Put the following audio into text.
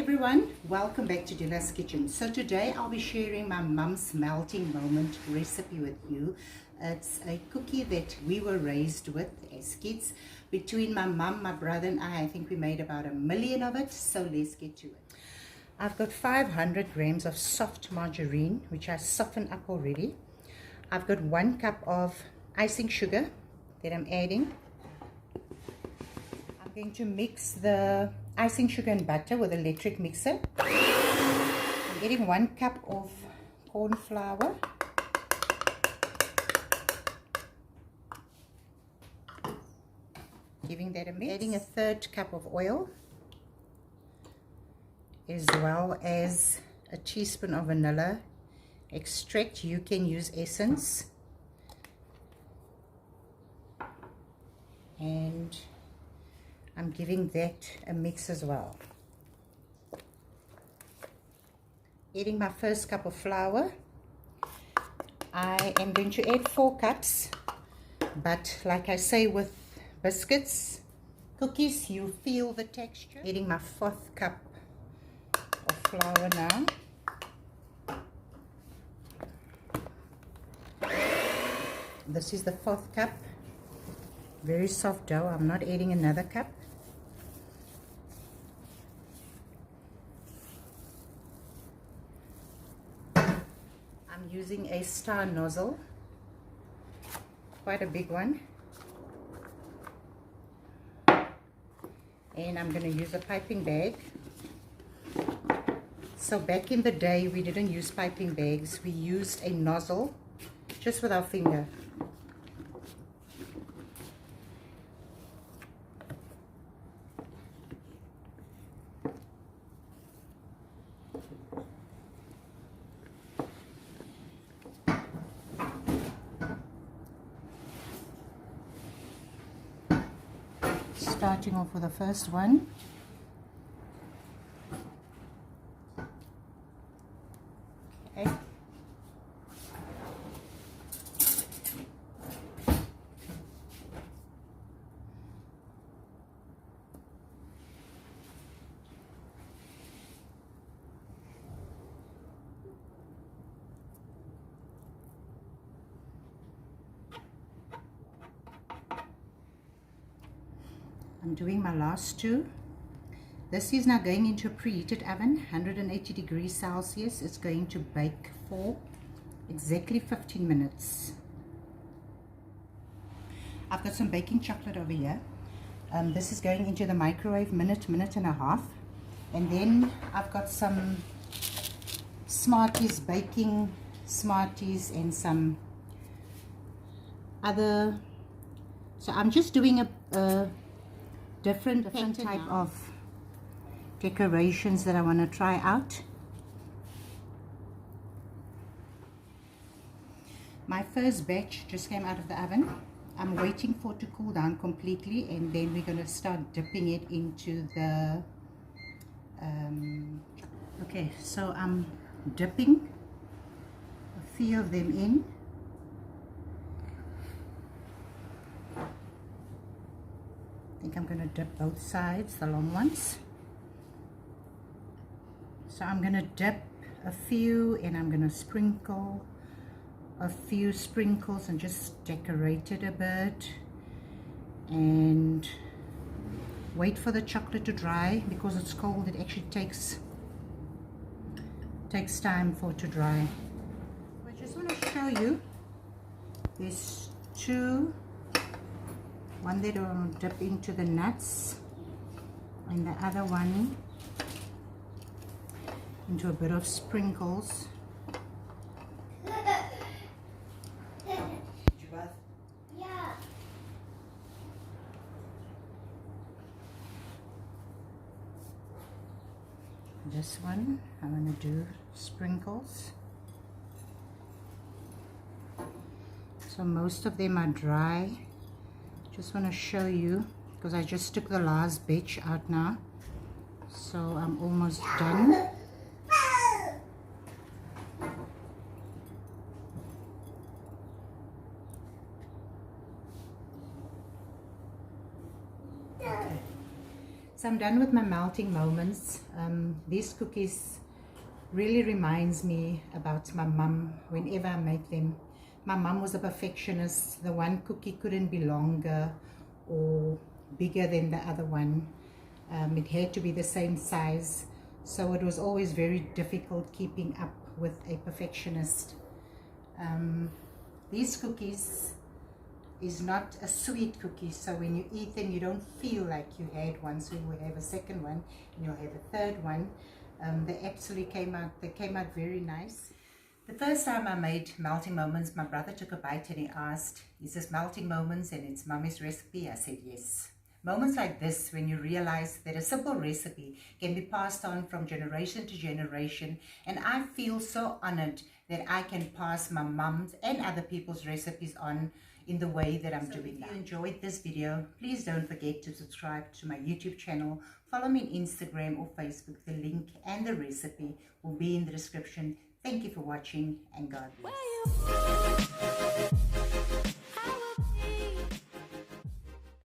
everyone, welcome back to Dilla's Kitchen. So today I'll be sharing my mum's melting moment recipe with you. It's a cookie that we were raised with as kids. Between my mum, my brother and I think we made about 1 million of it. So let's get to it. I've got 500 grams of soft margarine, which I softened up already. I've got 1 cup of icing sugar that I'm adding. I'm going to mix the icing sugar and butter with an electric mixer. I'm adding 1 cup of corn flour. Giving that a mix. Adding a 1/3 cup of oil, as well as a teaspoon of vanilla extract. You can use essence. And I'm giving that a mix as well. Adding my first cup of flour. I am going to add 4 cups, but like I say with biscuits, cookies, you feel the texture. Adding my 4th cup of flour now. This is the 4th cup. Very soft dough. I'm not adding another cup. I'm using a star nozzle, quite a big one, and I'm going to use a piping bag. So back in the day we didn't use piping bags, we used a nozzle just with our finger. Starting off with the first one. Okay. I'm doing my last 2. This is now going into a preheated oven, 180 degrees Celsius. It's going to bake for exactly 15 minutes. I've got some baking chocolate over here. This is going into the microwave minute and a half. And then I've got some Smarties, baking Smarties, and some other. So I'm just doing a different type of decorations that I want to try out. My first batch just came out of the oven. I'm waiting for it to cool down completely, and then we're going to start dipping it into the okay, so I'm dipping a few of them in. I think I'm going to dip both sides, the long ones. So I'm going to dip a few, and I'm going to sprinkle a few sprinkles and just decorate it a bit, and wait for the chocolate to dry. Because it's cold, it actually takes time for it to dry. I just want to show you, there's 2. One that will dip into the nuts, and the other one into a bit of sprinkles. Yeah. This one, I'm going to do sprinkles. So most of them are dry. Just want to show you, because I just took the last batch out now, so I'm almost done. Okay. So I'm done with my melting moments. These cookies really reminds me about my mum whenever I make them. My mum was a perfectionist. The one cookie couldn't be longer or bigger than the other one. It had to be the same size. So it was always very difficult keeping up with a perfectionist. These cookies is not a sweet cookie, so when you eat them you don't feel like you had one, so you will have a second one and you'll have a third one. They actually came out very nice. The first time I made melting moments, my brother took a bite and he asked, "Is this melting moments and it's Mummy's recipe?" I said yes. Moments like this, when you realize that a simple recipe can be passed on from generation to generation, and I feel so honored that I can pass my mum's and other people's recipes on in the way that I'm doing now. If you enjoyed this video, please don't forget to subscribe to my YouTube channel. Follow me on Instagram or Facebook. The link and the recipe will be in the description. Thank you for watching, and God bless.